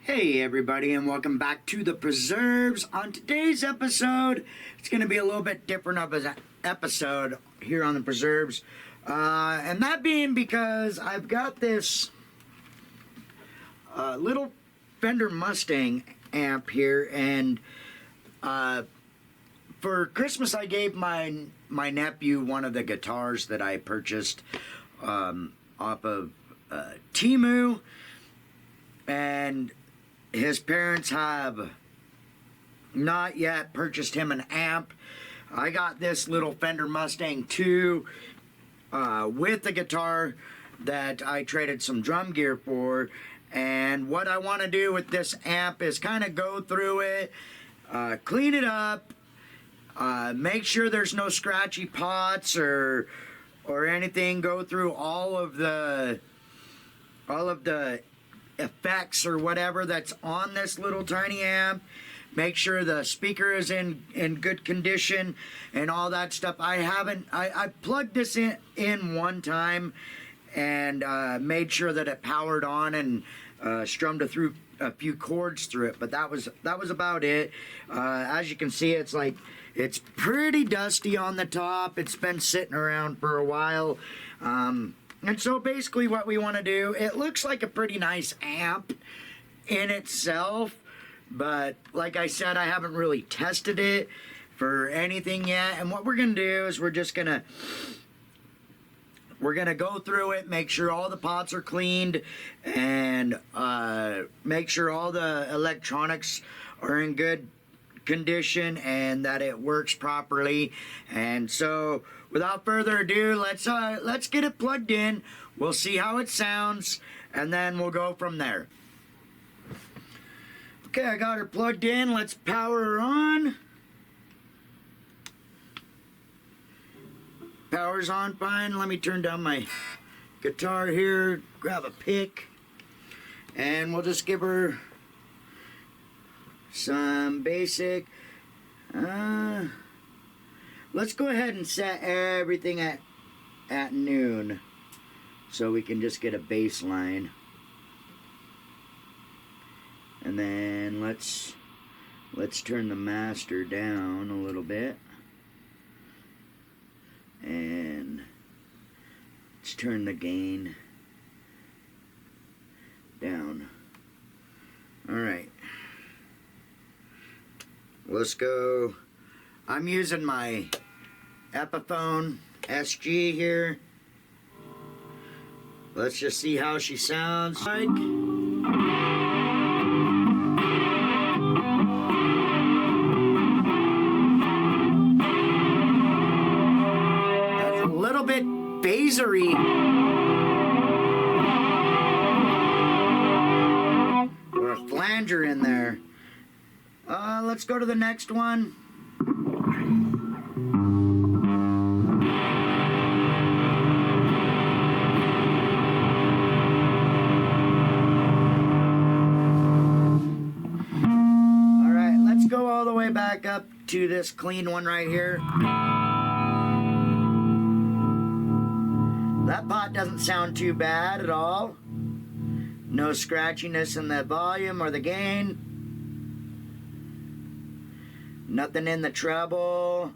Hey everybody, and welcome back to the Preserves. On today's episode, it's going to be a little bit different of an episode here on the Preserves. And that being because I've got this little Fender Mustang amp here, and for Christmas I gave my nephew one of the guitars that I purchased off of Temu, and his parents have not yet purchased him an amp. I got this little Fender Mustang 2 with the guitar that I traded some drum gear for. And what I want to do with this amp is kind of go through it, clean it up, make sure there's no scratchy pots or anything. Go through all of the effects or whatever that's on this little tiny amp. Make sure the speaker is in good condition and all that stuff. I plugged this in one time and made sure that it powered on and strummed a few chords through it, but that was about it. As you can see, it's pretty dusty on the top. It's been sitting around for a while. And so basically what we want to do, it looks like a pretty nice amp in itself, but like I said, I haven't really tested it for anything yet. And what we're going to do is we're going to go through it, make sure all the pots are cleaned, and make sure all the electronics are in good condition and that it works properly. And so without further ado, let's get it plugged in. We'll see how it sounds, and then we'll go from there. Okay, I got her plugged in. Let's power her on. Power's on fine. Let me turn down my guitar here, grab a pick, and we'll just give her some basic. Let's go ahead and set everything at noon so we can just get a baseline. And then let's turn the master down a little bit. And let's turn the gain down. Alright. Let's go. I'm using my Epiphone SG here. Let's just see how she sounds like. That's a little bit phasery. Or a flanger in there. Let's go to the next one. Alright, let's go all the way back up to this clean one right here. That pot doesn't sound too bad at all. No scratchiness in the volume or the gain. Nothing in the treble.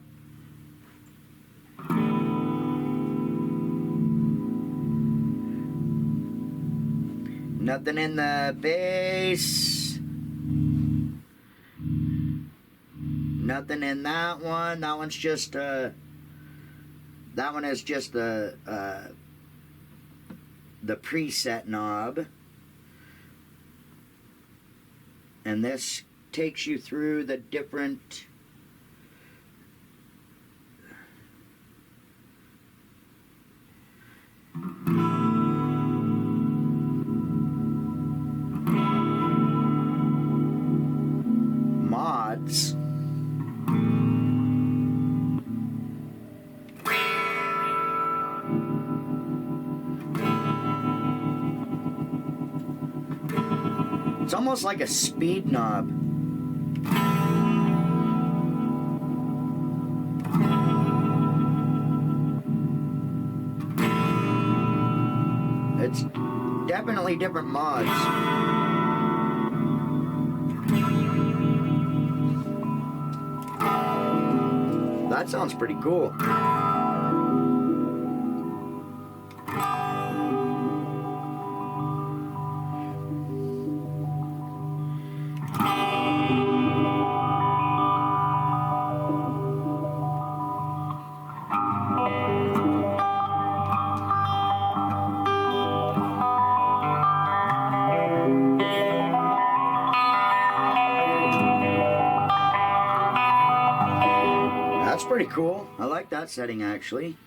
Nothing in the bass. Nothing in that one. That one's just that one is just the preset knob. And this takes you through the different mods. It's almost like a speed knob. It's definitely different mods. That sounds pretty cool. That's pretty cool. I like that setting actually.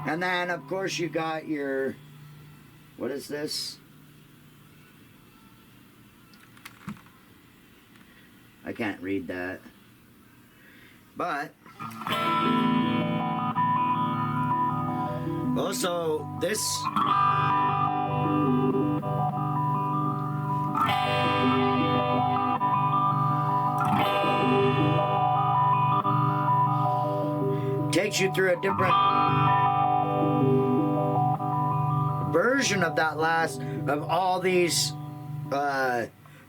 And then of course you got your, what is this? I can't read that. But also this takes you through a different version of that last of all these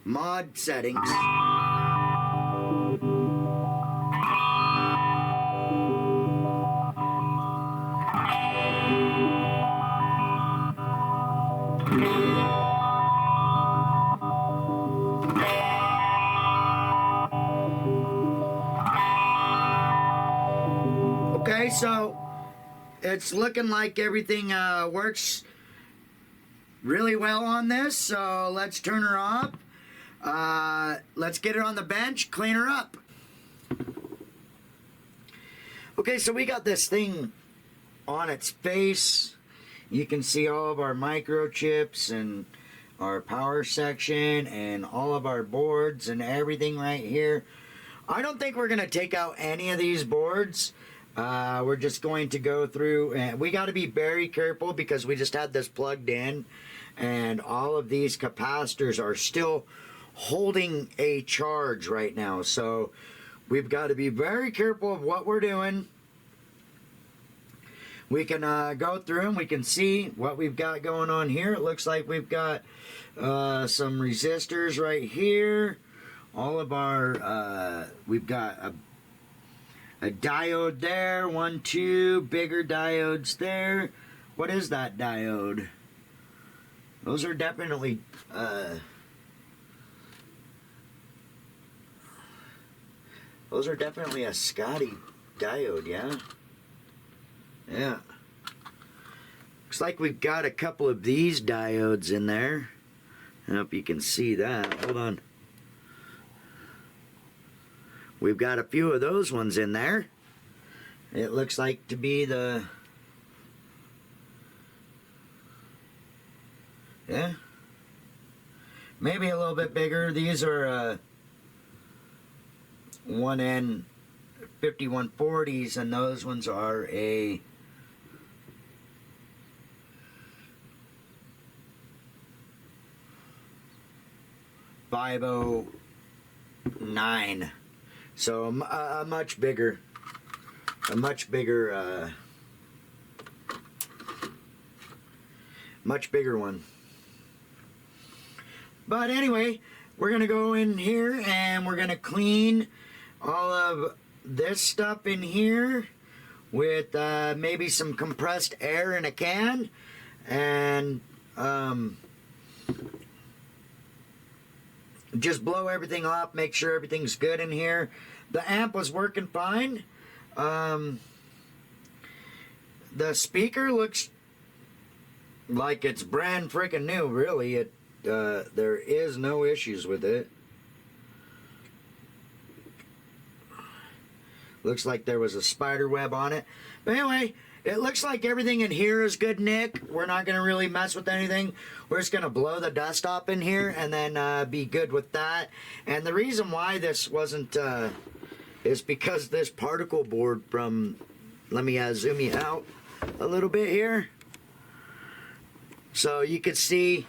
mod settings. Okay, so it's looking like everything works really well on this, so let's turn her off. Let's get her on the bench, clean her up. Okay, so we got this thing on its face. You can see all of our microchips and our power section and all of our boards and everything right here. I don't think we're going to take out any of these boards. We're just going to go through, and we got to be very careful because we just had this plugged in and all of these capacitors are still holding a charge right now. So we've got to be very careful of what we're doing. We can go through and we can see what we've got going on here. It looks like we've got some resistors right here. All of our, we've got a diode there, 1, 2, bigger diodes there. What is that diode? Those are definitely, those are definitely a Scotty diode, yeah? Yeah. Looks like we've got a couple of these diodes in there. I don't know if you can see that. Hold on. We've got a few of those ones in there. It looks like to be the... Yeah. Maybe a little bit bigger. These are 1N 5140s, and those ones are a... .509. So a much bigger much bigger one. But anyway, we're gonna go in here and we're gonna clean all of this stuff in here with maybe some compressed air in a can, and just blow everything off, make sure everything's good in here. The amp was working fine. The speaker looks like it's brand freaking new, really. There is no issues with it. Looks like there was a spider web on it. But anyway, it looks like everything in here is good, Nick. We're not going to really mess with anything. We're just going to blow the dust off in here and then be good with that. And the reason why this wasn't is because this particle board from... Let me zoom you out a little bit here. So you can see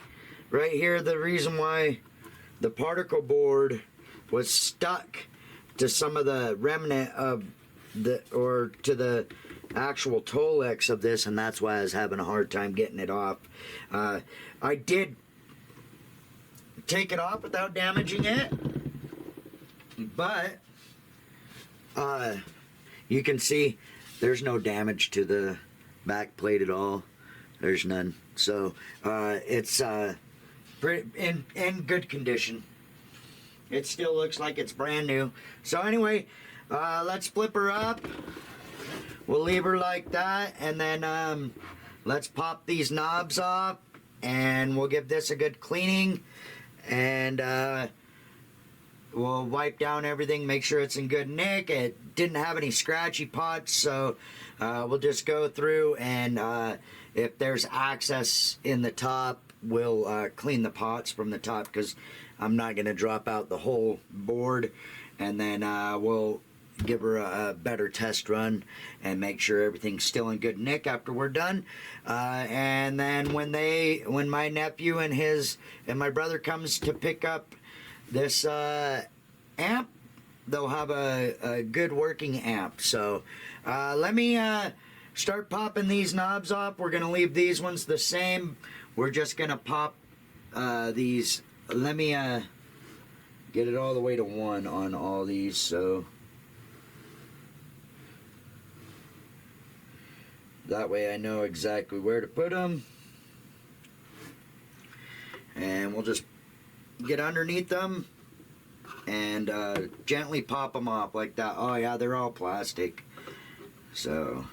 right here the reason why the particle board was stuck to some of the remnant of the, or to the actual Tolex of this, and that's why I was having a hard time getting it off. I did take it off without damaging it, but you can see there's no damage to the back plate at all. There's none. So it's pretty in good condition. It still looks like it's brand new. So anyway, let's flip her up. We'll leave her like that, and then let's pop these knobs off, and we'll give this a good cleaning, and we'll wipe down everything, make sure it's in good nick. It didn't have any scratchy pots, so we'll just go through, and if there's access in the top, we'll clean the pots from the top, because I'm not going to drop out the whole board, and then we'll give her a better test run and make sure everything's still in good nick after we're done. And then when my nephew and my brother comes to pick up this amp, they'll have a good working amp. So let me start popping these knobs off. We're gonna leave these ones the same. We're just gonna pop these. Let me get it all the way to 1 on all these, so that way I know exactly where to put them. And we'll just get underneath them and gently pop them off like that. Oh yeah, they're all plastic, so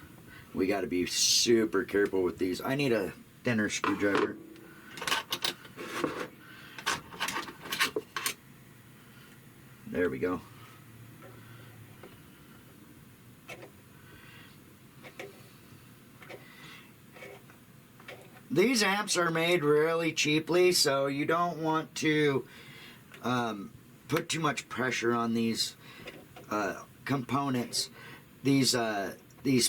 we got to be super careful with these. I need a thinner screwdriver. There we go. These amps are made really cheaply, so you don't want to put too much pressure on these components. These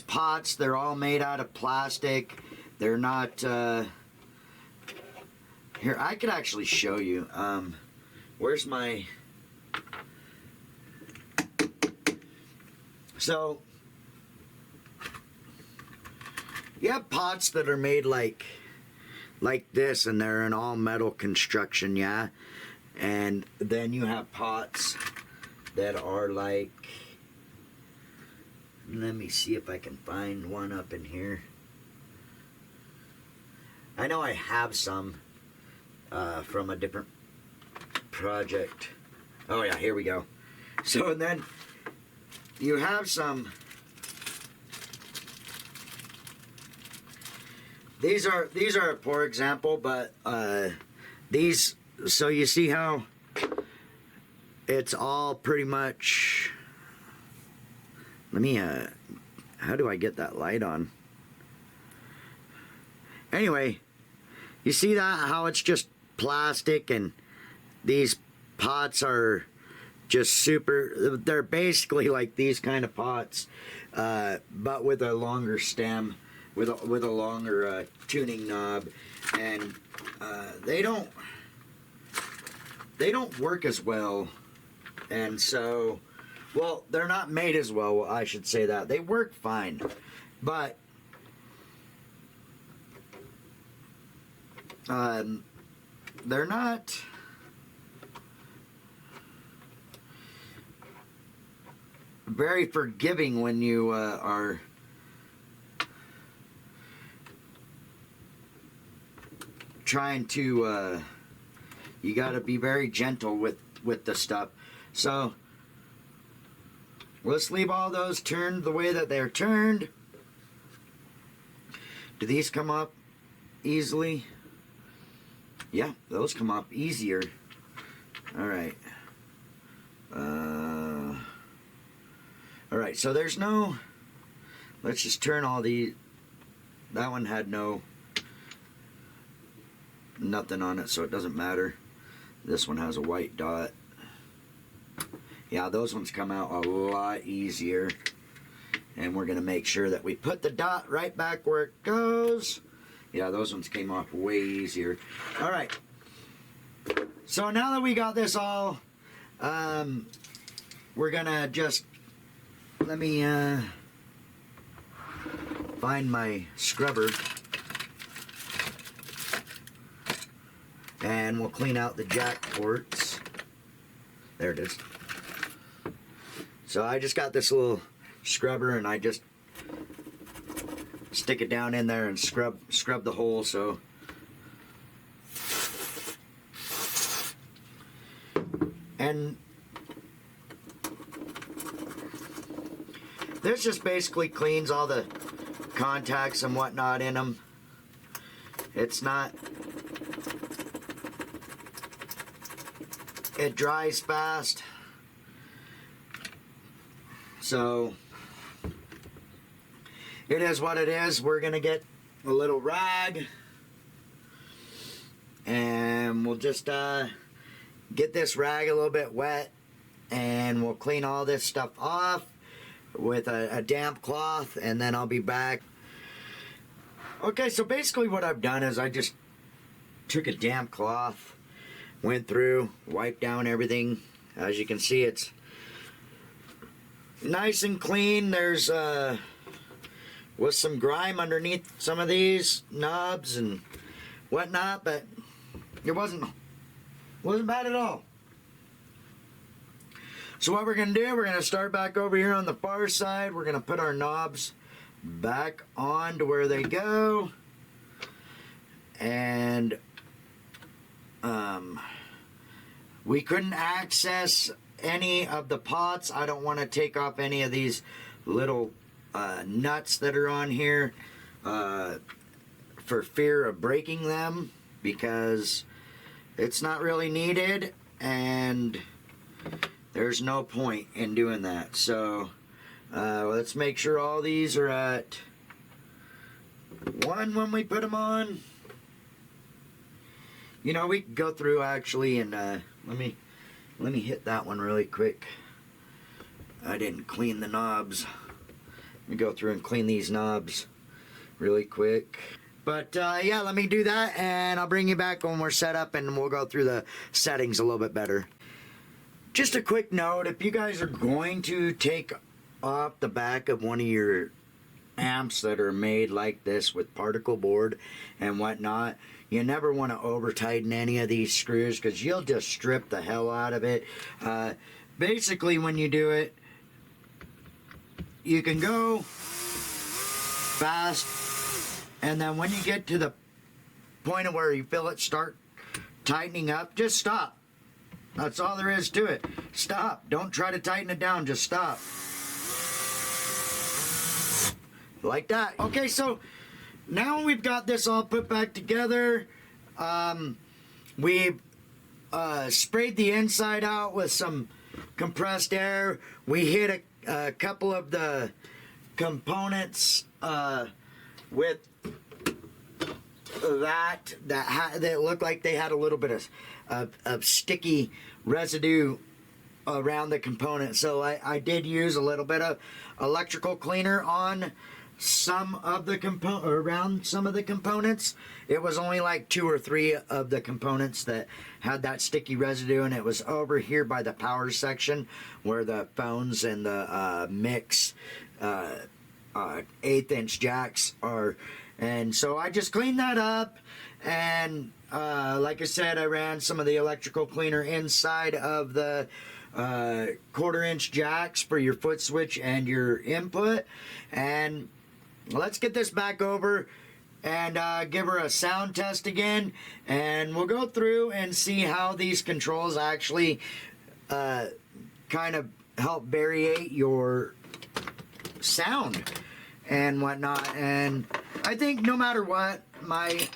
pots, they're all made out of plastic. They're not... Here, I could actually show you. Where's my... So, you have pots that are made like this, and they're an all metal construction, yeah. And then you have pots that are like, let me see if I can find one up in here. I know I have some from a different project. Oh yeah, here we go. So then you have some. These are a poor example, but these. So you see how it's all pretty much. Let me. How do I get that light on? Anyway, you see that how it's just plastic, and these pots are just super. They're basically like these kind of pots, but with a longer stem, with a longer tuning knob, and they don't work as well, and so, well, they're not made as well. I should say that they work fine, but they're not. Very forgiving when you are trying to you got to be very gentle with the stuff. So let's leave all those turned the way that they're turned. Do these come up easily? Yeah, those come up easier. All right. All right, so there's no, let's just turn all the, that one had nothing on it, so it doesn't matter. This one has a white dot. Yeah, those ones come out a lot easier. And we're going to make sure that we put the dot right back where it goes. Yeah, those ones came off way easier. All right. So now that we got this all, we're going to just, let me find my scrubber. And we'll clean out the jack ports. There it is. So I just got this little scrubber and I just stick it down in there and scrub the hole. So and this just basically cleans all the contacts and whatnot in them. It's not, it dries fast. So it is what it is. We're gonna get a little rag and we'll just get this rag a little bit wet and we'll clean all this stuff off with a damp cloth, and then I'll be back. Okay, so basically what I've done is I just took a damp cloth, went through, wiped down everything. As you can see, it's nice and clean. There's was some grime underneath some of these knobs and whatnot, but it wasn't bad at all. So what we're going to do, we're going to start back over here on the far side. We're going to put our knobs back on to where they go. And we couldn't access any of the pots. I don't want to take off any of these little nuts that are on here for fear of breaking them, because it's not really needed and there's no point in doing that. So let's make sure all these are at 1 when we put them on. You know, we can go through actually and let me hit that one really quick. I didn't clean the knobs. Let me go through and clean these knobs really quick. But yeah, let me do that and I'll bring you back when we're set up and we'll go through the settings a little bit better. Just a quick note, if you guys are going to take off the back of one of your amps that are made like this with particle board and whatnot, you never want to over tighten any of these screws because you'll just strip the hell out of it. Basically, when you do it, you can go fast, and then when you get to the point of where you feel it start tightening up, just stop. That's all there is to it. Stop. Don't try to tighten it down. Just stop. Like that. Okay, so now we've got this all put back together. We've sprayed the inside out with some compressed air. We hit a couple of the components with that looked like they had a little bit of sticky residue around the component. So I did use a little bit of electrical cleaner on some of the around some of the components. It was only like 2 or 3 of the components that had that sticky residue, and it was over here by the power section where the phones and the mix 1/8" jacks are. And so I just cleaned that up, and like I said, I ran some of the electrical cleaner inside of the 1/4" jacks for your foot switch and your input. And let's get this back over and give her a sound test again, and we'll go through and see how these controls actually kind of help variate your sound and whatnot. And I think no matter what, my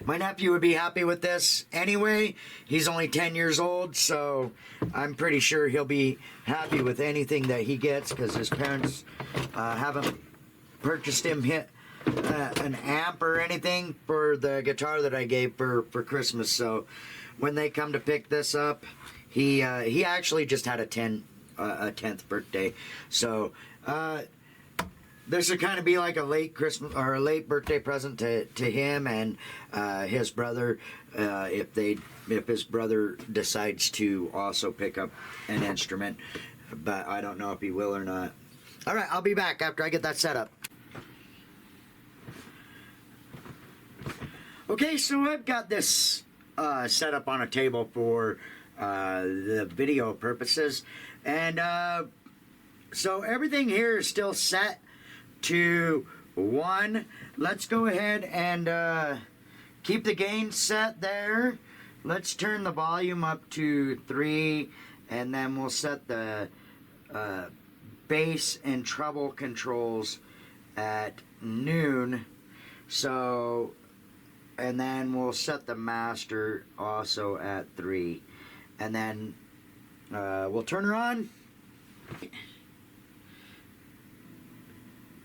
nephew would be happy with this anyway. He's only 10 years old, so I'm pretty sure he'll be happy with anything that he gets, because his parents haven't purchased him an amp or anything for the guitar that I gave for Christmas. So when they come to pick this up, he actually just had a 10th birthday. So this would kind of be like a late Christmas or a late birthday present to him and his brother, if his brother decides to also pick up an instrument, but I don't know if he will or not. All right, I'll be back after I get that set up. Okay, so I've got this set up on a table for the video purposes. And so everything here is still set to 1. Let's go ahead and keep the gain set there. Let's turn the volume up to 3, and then we'll set the bass and treble controls at noon. So, and then we'll set the master also at 3, and then we'll turn her on.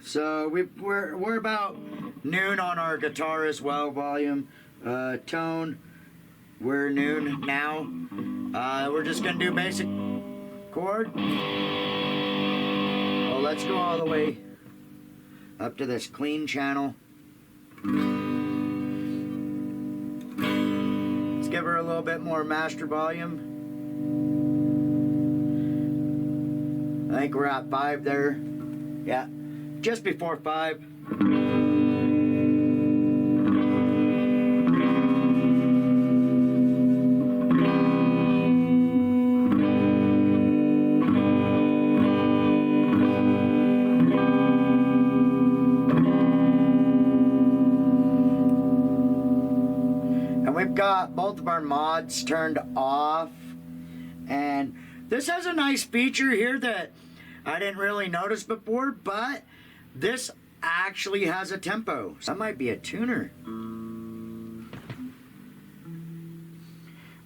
So we're about noon on our guitar as well. Volume, tone, we're noon now. We're just gonna do basic chord. Oh, let's go all the way up to this clean channel. Let's give her a little bit more master volume. I think we're at 5 there. Yeah, just before 5. And we've got both of our mods turned off. And this has a nice feature here that I didn't really notice before, but this actually has a tempo. So that might be a tuner.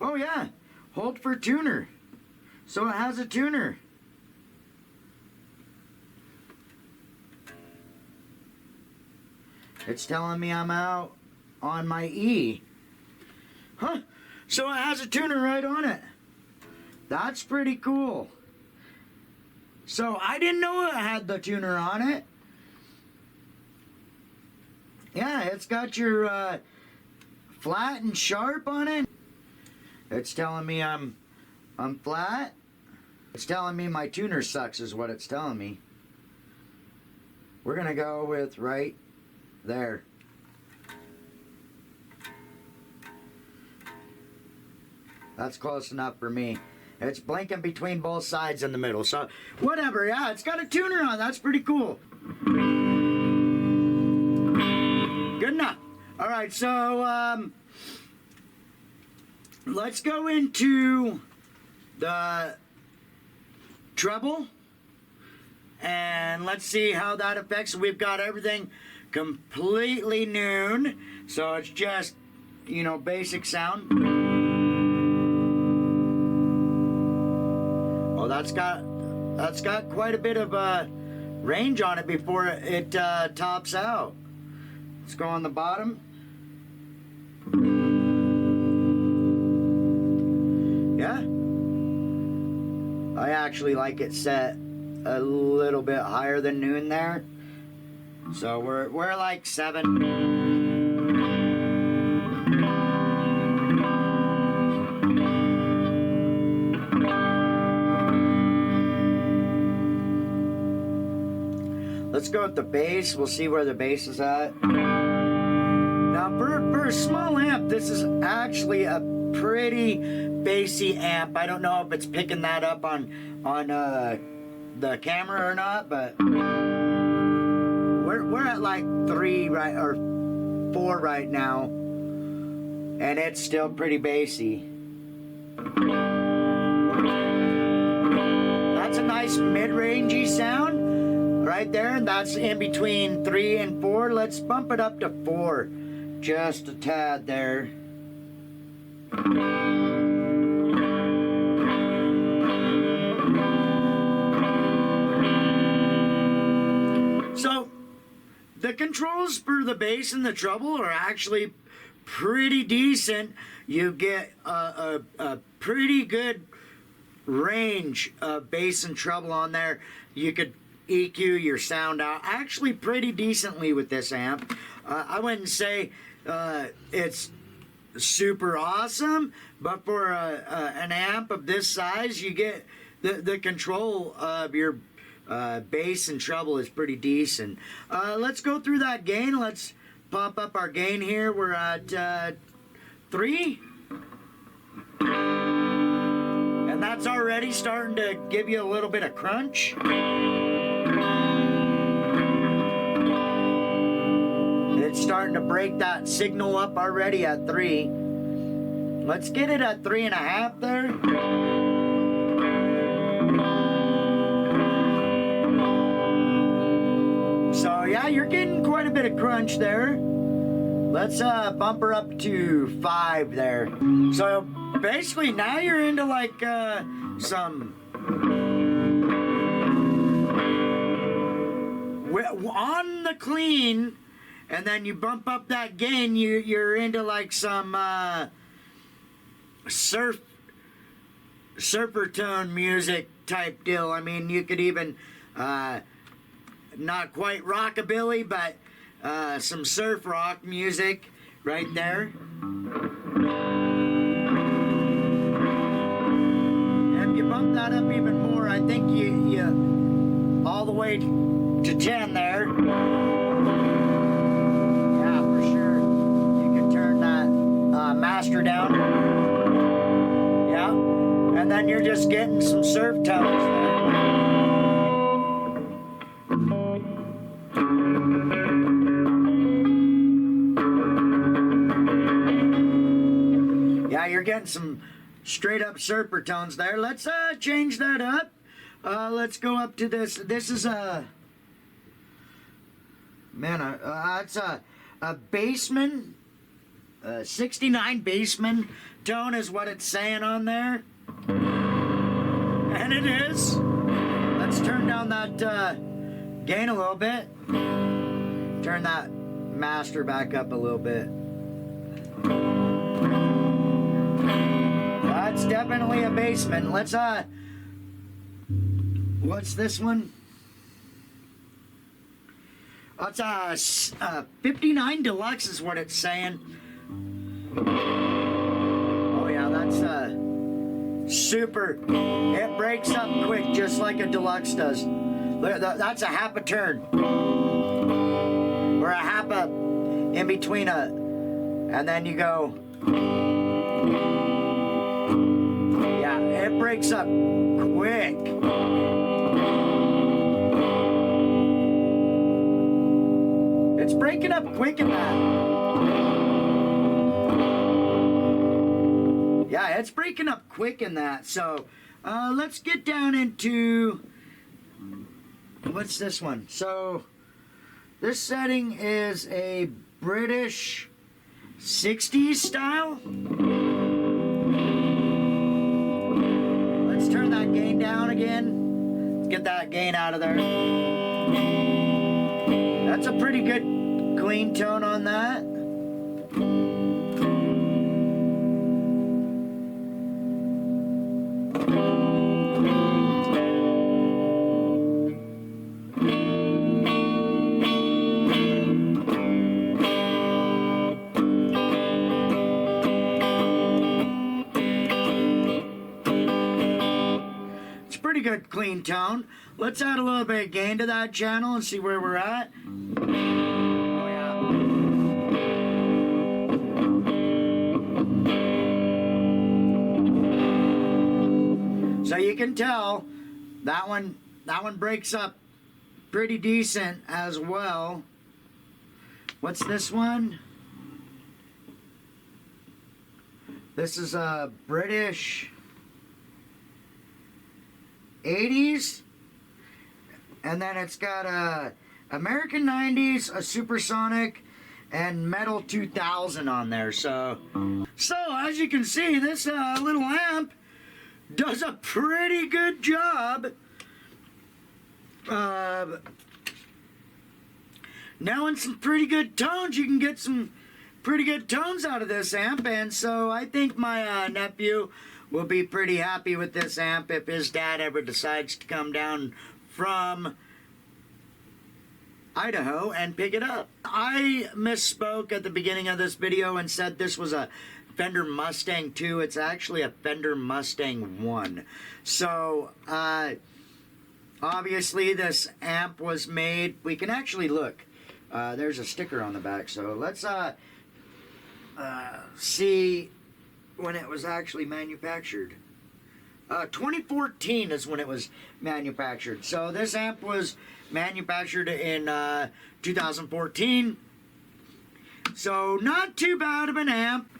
Oh yeah, hold for tuner. So it has a tuner. It's telling me I'm out on my E. Huh, so it has a tuner right on it. That's pretty cool. So I didn't know it had the tuner on it. Yeah, it's got your flat and sharp on it. It's telling me I'm flat. It's telling me my tuner sucks is what it's telling me. We're gonna go with right there. That's close enough for me. It's blinking between both sides in the middle. So, whatever. Yeah, it's got a tuner on. That's pretty cool. Good enough. All right, so let's go into the treble. And let's see how that affects. We've got everything completely noon. So, it's just, you know, basic sound. That's got quite a bit of range on it before it tops out. Let's go on the bottom. Yeah, I actually like it set a little bit higher than noon there. So we're like 7. Let's go with the bass. We'll see where the bass is at. Now, for a small amp, this is actually a pretty bassy amp. I don't know if it's picking that up on the camera or not, but we're at like 3 or 4 right now, and it's still pretty bassy. That's a nice mid-rangey sound right there, and that's in between 3 and 4. Let's bump it up to 4, just a tad there. So the controls for the bass and the treble are actually pretty decent. You get a pretty good range of bass and treble on there. You could EQ your sound out actually pretty decently with this amp. I wouldn't say it's super awesome, but for an amp of this size, you get the control of your bass and treble is pretty decent. Let's go through that gain. Let's pump up our gain here. We're at 3. already starting to give you a little bit of crunch. It's starting to break that signal up already at 3. Let's get it at 3.5 there. So yeah, you're getting quite a bit of crunch there. Let's bump her up to 5 there. So basically now you're into like some on the clean, and then you bump up that gain, you're into like some surfer tone music type deal. I mean, you could even not quite rockabilly, but some surf rock music right there. If you bump that up even more, I think you all the way to 10 there. Yeah, for sure. You can turn that master down. Yeah, and then you're just getting some surf tones there. Yeah, you're getting some straight up surfer tones there. Let's change that up. Let's go up to this. This is a man. It's a bassman. 69 bassman tone is what it's saying on there, and it is. Let's turn down that gain a little bit. Turn that master back up a little bit. That's definitely a bassman. Let's what's this one? It's a 59 Deluxe is what it's saying. Oh yeah, that's super. It breaks up quick just like a Deluxe does. That's a half a turn. Or a half a in between a, and then you go. Yeah, it breaks up quick. It's breaking up quick in that. Yeah, it's breaking up quick in that. So let's get down into, what's this one? So this setting is a British 60s style. Let's turn that gain down again. Let's get that gain out of there. That's a pretty good clean tone on that. It's a pretty good clean tone. Let's add a little bit of gain to that channel and see where we're at. So you can tell that one breaks up pretty decent as well. What's this one? This is a British 80s, and then it's got a American 90s, a supersonic, and metal 2000 on there. So as you can see, this little amp does a pretty good job nailing some pretty good tones. You can get some pretty good tones out of this amp, and so I think my nephew will be pretty happy with this amp if his dad ever decides to come down from Idaho and pick it up. I misspoke at the beginning of this video and said this was a Fender Mustang 2. It's actually a Fender Mustang 1. So, obviously this amp was made, we can actually look. There's a sticker on the back, so let's see when it was actually manufactured. 2014 is when it was manufactured. So this amp was manufactured in 2014. So not too bad of an amp.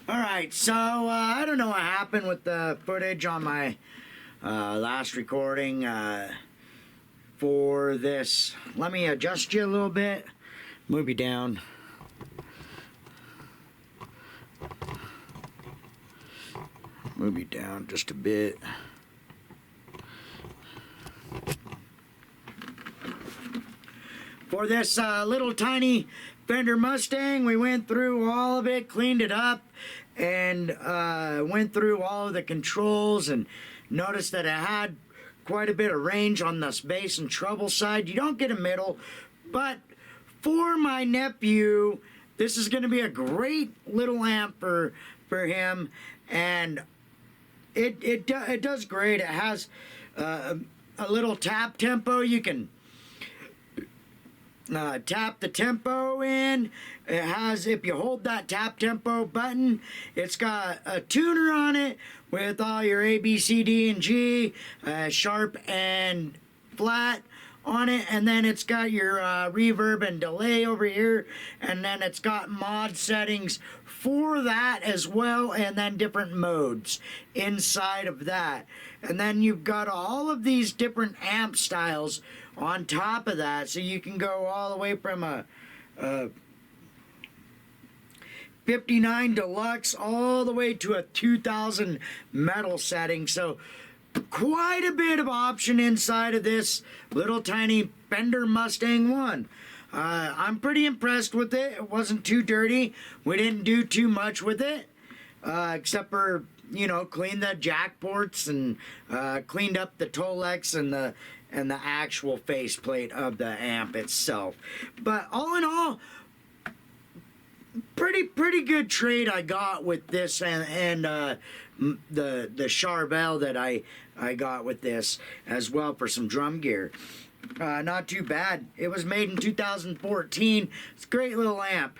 Alright, so I don't know what happened with the footage on my last recording for this. Let me adjust you a little bit. Move you down. Move you down just a bit. For this little tiny Fender Mustang, we went through all of it, cleaned it up, and went through all of the controls and noticed that it had quite a bit of range on the bass and treble side. You don't get a middle, but for my nephew, this is going to be a great little amp for him, and it does great. It has a little tap tempo. You can tap the tempo in. It has, if you hold that tap tempo button, it's got a tuner on it with all your A, B, C, D, and G, sharp and flat on it, and then it's got your reverb and delay over here, and then it's got mod settings for that as well, and then different modes inside of that. And then you've got all of these different amp styles on top of that, so you can go all the way from a 59 Deluxe all the way to a 2000 metal setting. So quite a bit of option inside of this little tiny Fender Mustang 1. I'm pretty impressed with it. It wasn't too dirty. We didn't do too much with it, except for, you know, clean the jack ports and cleaned up the Tolex and the actual faceplate of the amp itself. But all in all, pretty good trade I got with this and the Charvel that I got with this as well for some drum gear. Not too bad. It was made in 2014. It's a great little amp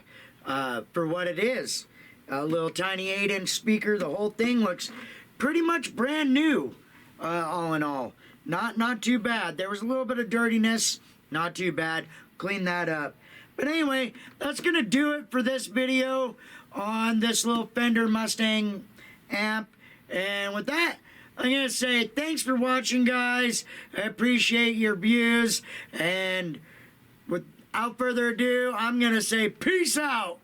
for what it is. A little tiny 8-inch speaker. The whole thing looks pretty much brand new, all in all. Not too bad. There was a little bit of dirtiness. Not too bad. Clean that up. But anyway, that's going to do it for this video on this little Fender Mustang amp. And with that, I'm going to say thanks for watching, guys. I appreciate your views. And without further ado, I'm going to say peace out.